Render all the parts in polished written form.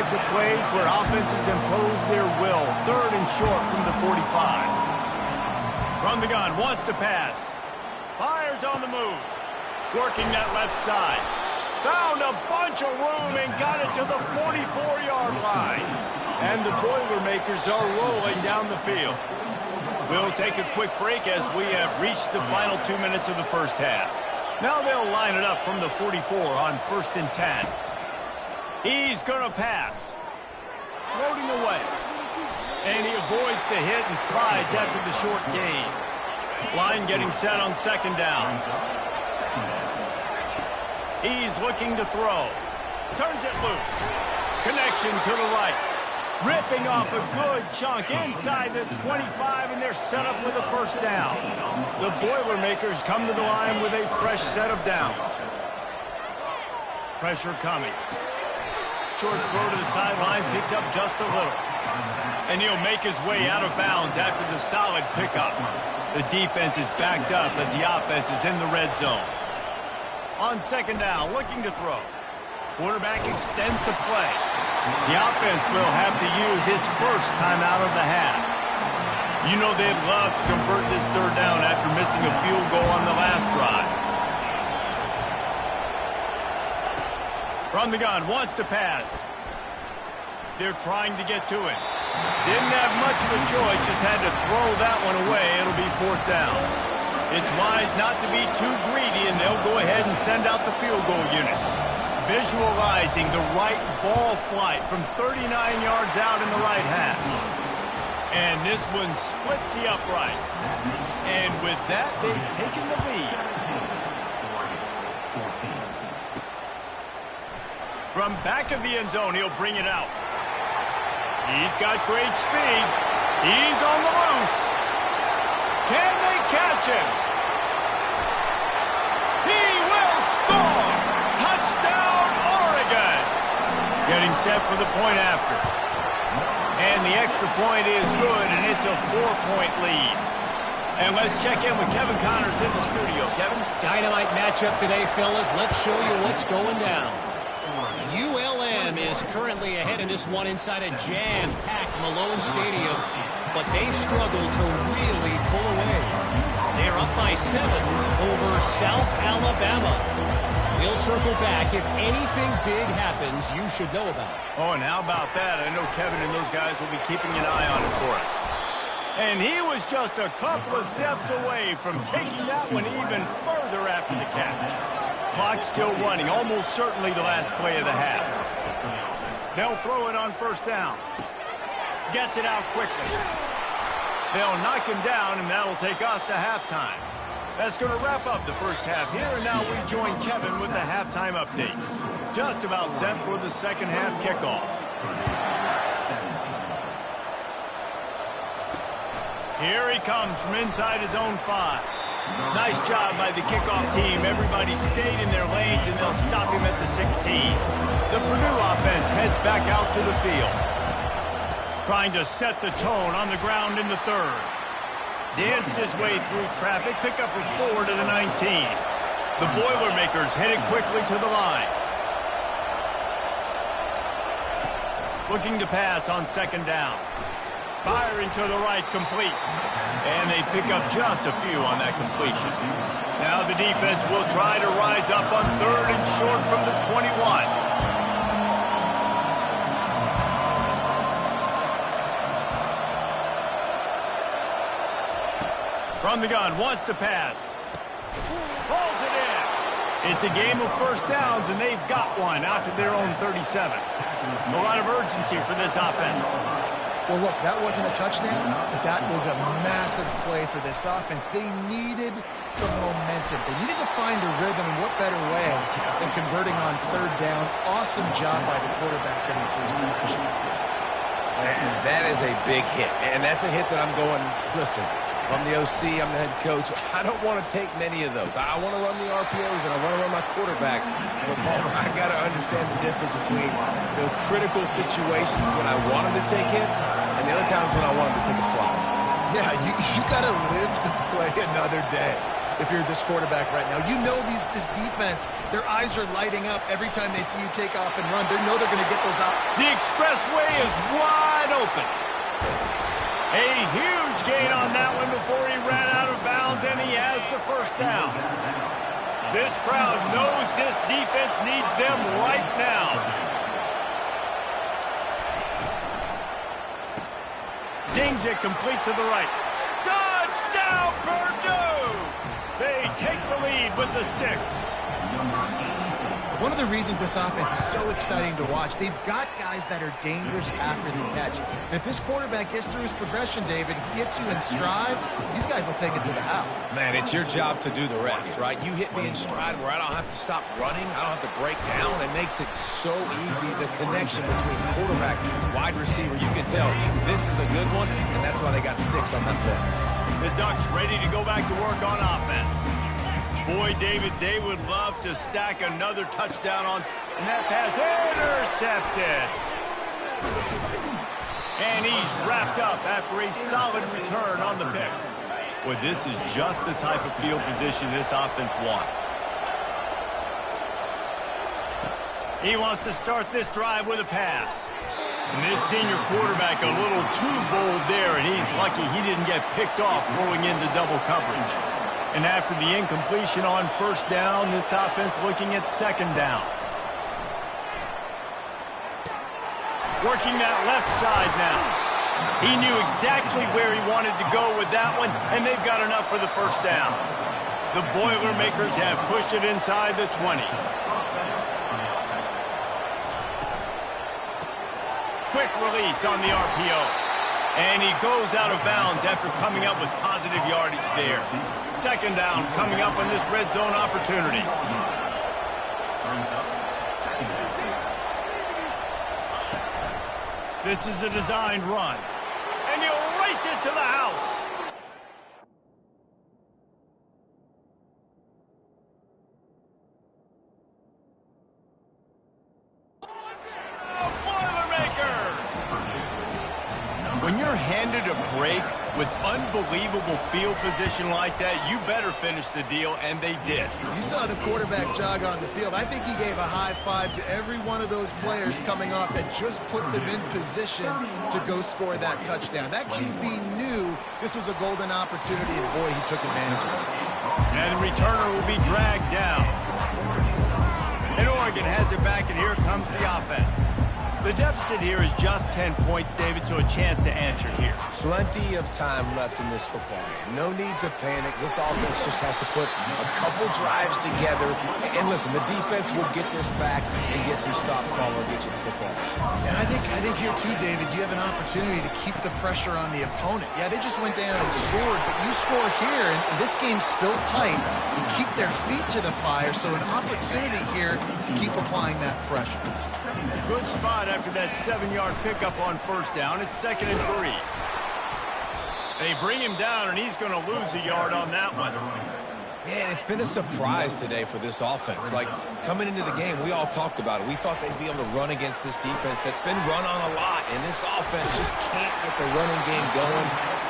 types of plays where offenses impose their will. 3rd and short from the 45. From the gun, wants to pass. Fires on the move. Working that left side. Found a bunch of room and got it to the 44-yard line. And the Boilermakers are rolling down the field. We'll take a quick break as we have reached the final 2 minutes of the first half. Now they'll line it up from the 44 on 1st and 10. He's going to pass. Floating away. And he avoids the hit and slides after the short gain. Line getting set on 2nd down. He's looking to throw. Turns it loose. Connection to the right. Ripping off a good chunk inside the 25, and they're set up with a 1st down. The Boilermakers come to the line with a fresh set of downs. Pressure coming. Short throw to the sideline, picks up just a little. And he'll make his way out of bounds after the solid pickup. The defense is backed up as the offense is in the red zone. On 2nd down, looking to throw. Quarterback extends the play. The offense will have to use its first time out of the half. You know they'd love to convert this 3rd down after missing a field goal on the last drive. From the gun, wants to pass. They're trying to get to it. Didn't have much of a choice, just had to throw that one away. It'll be 4th down. It's wise not to be too greedy, and they'll go ahead and send out the field goal unit. Visualizing the right ball flight from 39 yards out in the right hash. And this one splits the uprights. And with that, they've taken the lead. From back of the end zone, he'll bring it out. He's got great speed. He's on the loose. Can they catch him? He will score! Touchdown, Oregon! Getting set for the point after. And the extra point is good, and it's a 4-point lead. And let's check in with Kevin Connors in the studio. Kevin? Dynamite matchup today, fellas. Let's show you what's going down. ULM is currently ahead in this one inside a jam-packed Malone Stadium, but they've struggled to really pull away. They're up by 7 over South Alabama. We'll circle back. If anything big happens, you should know about it. Oh, and how about that? I know Kevin and those guys will be keeping an eye on it for us. And he was just a couple of steps away from taking that one even further after the catch. Clock still running, almost certainly the last play of the half. They'll throw it on 1st down. Gets it out quickly. They'll knock him down, and that'll take us to halftime. That's going to wrap up the first half here, and now we join Kevin with the halftime update. Just about set for the 2nd half kickoff. Here he comes from inside his own 5. Nice job by the kickoff team. Everybody stayed in their lanes, and they'll stop him at the 16. The Purdue offense heads back out to the field. Trying to set the tone on the ground in the 3rd. Danced his way through traffic, pick up a 4 to the 19. The Boilermakers headed quickly to the line. Looking to pass on 2nd down. Firing to the right, complete. And they pick up just a few on that completion. Now the defense will try to rise up on 3rd and short from the 21. From the gun, wants to pass. Pulls it in. It's a game of 1st downs, and they've got one out to their own 37. A lot of urgency for this offense. Well, look, that wasn't a touchdown, but that was a massive play for this offense. They needed some momentum. They needed to find a rhythm, and what better way than converting on 3rd down. Awesome job by the quarterback getting through his progression. And that is a big hit. And that's a hit that I'm going, listen, from the OC, I'm the head coach. I don't want to take many of those. I want to run the RPOs, and I want to run my quarterback. But, Palmer, I got to understand the difference between the critical situations when I want him to take hits and the other times when I want him to take a slide. Yeah, you got to live to play another day. if you're this quarterback right now. You know this defense, their eyes are lighting up every time they see you take off and run. They know they're going to get those out. The expressway is wide open. A huge gain on that one before he ran out of bounds, and he has the first down. This crowd knows this defense needs them right now. Dings it complete to the right. Touchdown, Purdue! They take the lead with the 6. One of the reasons this offense is so exciting to watch, they've got guys that are dangerous after the catch. And if this quarterback gets through his progression, David, gets you in stride, these guys will take it to the house. Man, it's your job to do the rest, right? You hit me in stride where I don't have to stop running. I don't have to break down. It makes it so easy. The connection between quarterback and wide receiver, you can tell this is a good one, and that's why they got 6 on that play. The Ducks ready to go back to work on offense. Boy, David, they would love to stack another touchdown on, and that pass intercepted. And he's wrapped up after a solid return on the pick. Well, this is just the type of field position this offense wants. He wants to start this drive with a pass. And this senior quarterback a little too bold there, and he's lucky he didn't get picked off throwing into double coverage. And after the incompletion on first down, this offense looking at second down. Working that left side now. He knew exactly where he wanted to go with that one, and they've got enough for the first down. The Boilermakers have pushed it inside the 20. Quick release on the RPO. And he goes out of bounds after coming up with positive yardage there. Second down coming up on this red zone opportunity. This is a designed run. And he'll race it to the house. When you're handed a break with unbelievable field position like that, you better finish the deal, and they did. You saw the quarterback jog on the field. I think he gave a high five to every one of those players coming off that just put them in position to go score that touchdown. That QB knew this was a golden opportunity, and boy, he took advantage of it. And the returner will be dragged down. And Oregon has it back, and here comes the offense. The deficit here is just 10 points, David, so a chance to answer here. Plenty of time left in this football game. No need to panic. This offense just has to put a couple drives together. And listen, the defense will get this back and get some stops following, get you the football. And I think here too, David, you have an opportunity to keep the pressure on the opponent. Yeah, they just went down and scored, but you score here, and this game's still tight. You keep their feet to the fire, so an opportunity here to keep applying that pressure. Good spot after that 7-yard pickup on first down. It's 2nd and 3. They bring him down, and he's going to lose a yard on that one. Yeah, and it's been a surprise today for this offense. Like, coming into the game, we all talked about it. We thought they'd be able to run against this defense that's been run on a lot, and this offense just can't get the running game going.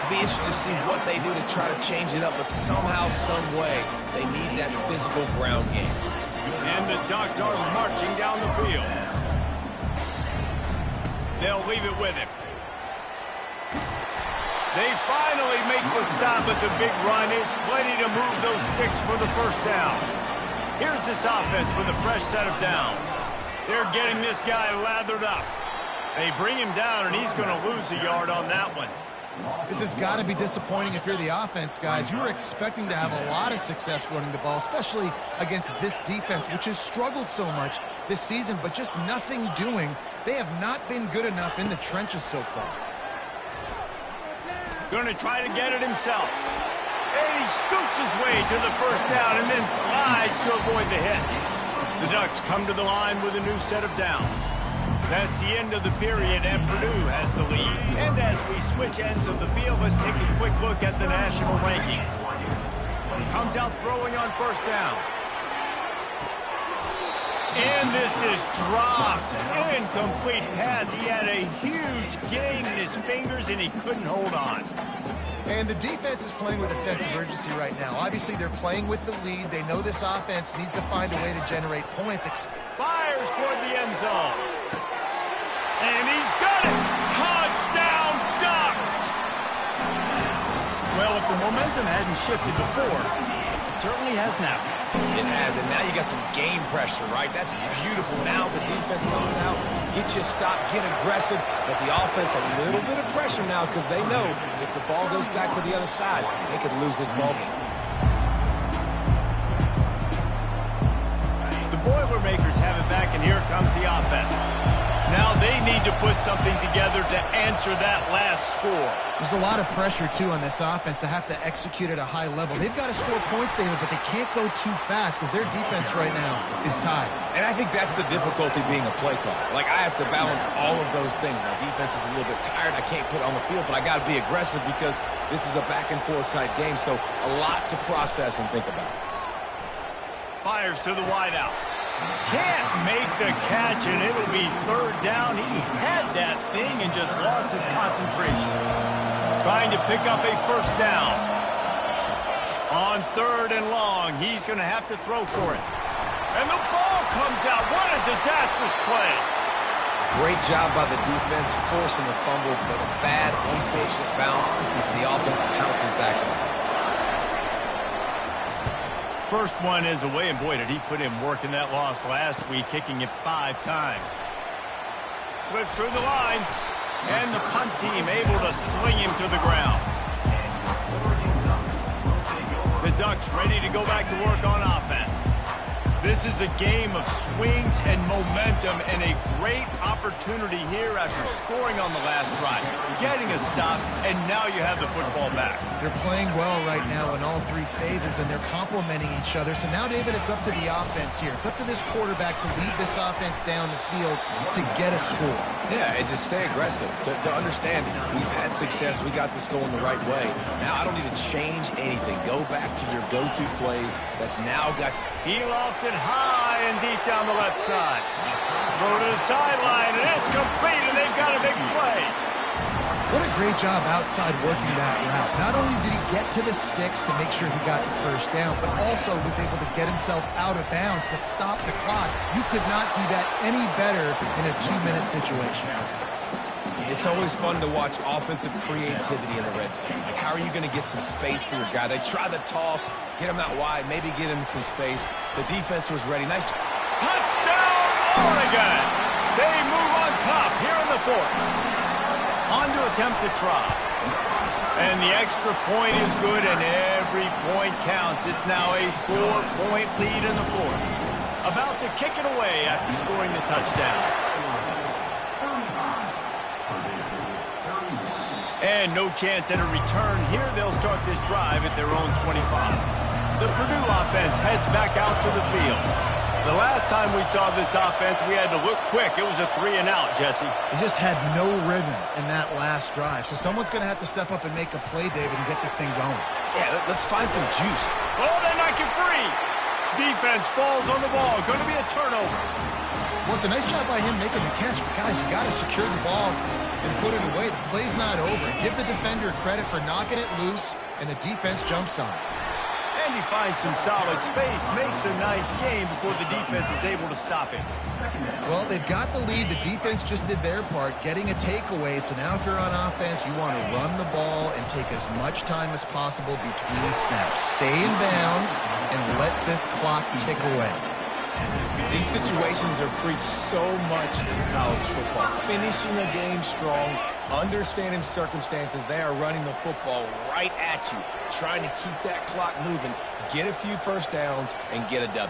Be interesting to see what they do to try to change it up, but somehow, some way, they need that physical ground game. And the Ducks are marching down the field. They'll leave it with him. They finally make the stop, but the big run is plenty to move those sticks for the first down. Here's this offense with a fresh set of downs. They're getting this guy lathered up. They bring him down, and he's going to lose a yard on that one. This has got to be disappointing if you're the offense, guys. You were expecting to have a lot of success running the ball, especially against this defense, which has struggled so much this season, but just nothing doing. They have not been good enough in the trenches so far. Going to try to get it himself. And he scoots his way to the first down and then slides to avoid the hit. The Ducks come to the line with a new set of downs. That's the end of the period, and Purdue has the lead. And as we switch ends of the field, let's take a quick look at the national rankings. Comes out throwing on first down. And this is dropped. Incomplete pass. He had a huge gain in his fingers, and he couldn't hold on. And the defense is playing with a sense of urgency right now. Obviously, they're playing with the lead. They know this offense needs to find a way to generate points. Fires toward the end zone. And he's got it! Touchdown, Ducks! Well, if the momentum hadn't shifted before, it certainly has now. It has, and now you got some game pressure, right? That's beautiful. Now the defense comes out, get you a stop, get aggressive, but the offense a little bit of pressure now because they know if the ball goes back to the other side, they could lose this ball game. The Boilermakers have it back, and here comes the offense. Now they need to put something together to answer that last score. There's a lot of pressure, too, on this offense to have to execute at a high level. They've got to score points, David, but they can't go too fast because their defense right now is tied. And I think that's the difficulty being a play caller. Like, I have to balance all of those things. My defense is a little bit tired. I can't put it on the field, but I got to be aggressive because this is a back-and-forth type game, so a lot to process and think about. Fires to the wideout. Can't make the catch, and it'll be third down. He had that thing and just lost his concentration. Trying to pick up a first down. On third and long, he's going to have to throw for it. And the ball comes out. What a disastrous play. Great job by the defense, forcing the fumble, but a bad, unfortunate bounce, and the offense pounces back on it. First one is away, and boy, did he put in work in that loss last week, kicking it 5 times. Slips through the line, and the punt team able to sling him to the ground. The Ducks ready to go back to work on offense. This is a game of swings and momentum, and a great opportunity here after scoring on the last drive, getting a stop, and now you have the football back. They're playing well right now in all 3 phases, and they're complementing each other. So now, David, it's up to the offense here. It's up to this quarterback to lead this offense down the field to get a score. Yeah, and to stay aggressive, to understand we've had success, we got this going the right way. Now I don't need to change anything. Go back to your go-to plays. That's now got... He lofts it high and deep down the left side. Throw to the sideline, and it's complete, and they've got a big play. What a great job outside working that route. Not only did he get to the sticks to make sure he got the first down, but also was able to get himself out of bounds to stop the clock. You could not do that any better in a 2-minute situation. It's always fun to watch offensive creativity in the red zone. Like, how are you going to get some space for your guy? They try the toss, get him out wide, maybe get him some space. The defense was ready. Nice. Touchdown, Oregon! They move on top here in the 4th. On to attempt to try. And the extra point is good, and every point counts. It's now a 4-point lead in the 4th. About to kick it away after scoring the touchdown. And no chance at a return here. They'll start this drive at their own 25. The Purdue offense heads back out to the field. The last time we saw this offense, we had to look quick. It was a 3-and-out, Jesse. They just had no rhythm in that last drive. So someone's going to have to step up and make a play, David, and get this thing going. Yeah, let's find some juice. Oh, they knock it free. Defense falls on the ball. Going to be a turnover. Well, it's a nice job by him making the catch. But, guys, you got to secure the ball and put it away. The play's not over. Give the defender credit for knocking it loose, and the defense jumps on it. And he finds some solid space, makes a nice game before the defense is able to stop him. Well, they've got the lead. The defense just did their part, getting a takeaway. So now if you're on offense, you want to run the ball and take as much time as possible between snaps. Stay in bounds and let this clock tick away. These situations are preached so much in college football. Finishing a game strong, understanding circumstances. They are running the football right at you, trying to keep that clock moving, get a few first downs, and get a W.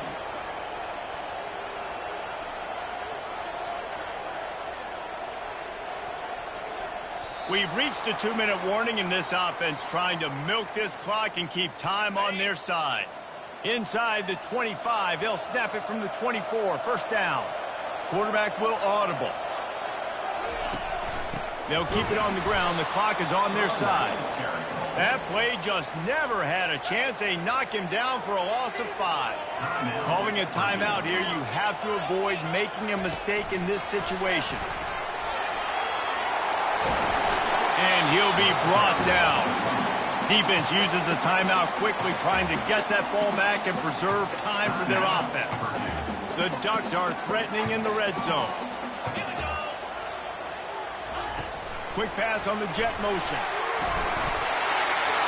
We've reached the 2-minute warning in this offense, trying to milk this clock and keep time on their side. Inside the 25, they'll snap it from the 24, first down. Quarterback will audible. They'll keep it on the ground. The clock is on their side. That play just never had a chance. They knock him down for a loss of 5. Calling a timeout here, you have to avoid making a mistake in this situation. And he'll be brought down. Defense uses a timeout quickly, trying to get that ball back and preserve time for their offense. The Ducks are threatening in the red zone. Quick pass on the jet motion.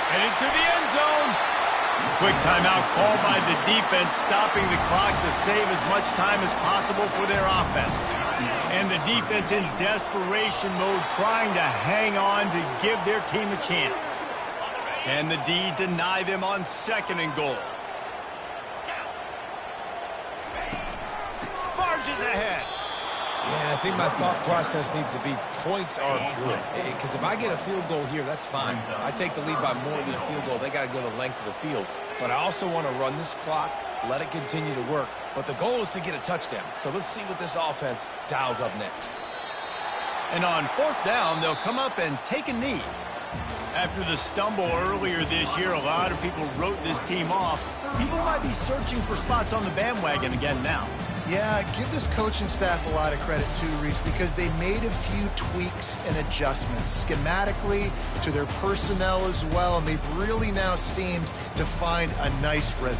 Headed to the end zone. Quick timeout called by the defense, stopping the clock to save as much time as possible for their offense. And the defense in desperation mode, trying to hang on to give their team a chance. Can the D deny them on 2nd and goal? Barges ahead. Yeah, I think my thought process needs to be points are good. Because if I get a field goal here, that's fine. I take the lead by more than a field goal. They got to go the length of the field. But I also want to run this clock, let it continue to work. But the goal is to get a touchdown. So let's see what this offense dials up next. And on 4th down, they'll come up and take a knee. After the stumble earlier this year, a lot of people wrote this team off. People might be searching for spots on the bandwagon again now. Yeah, give this coaching staff a lot of credit too, Reese, because they made a few tweaks and adjustments schematically to their personnel as well, and they've really now seemed to find a nice rhythm.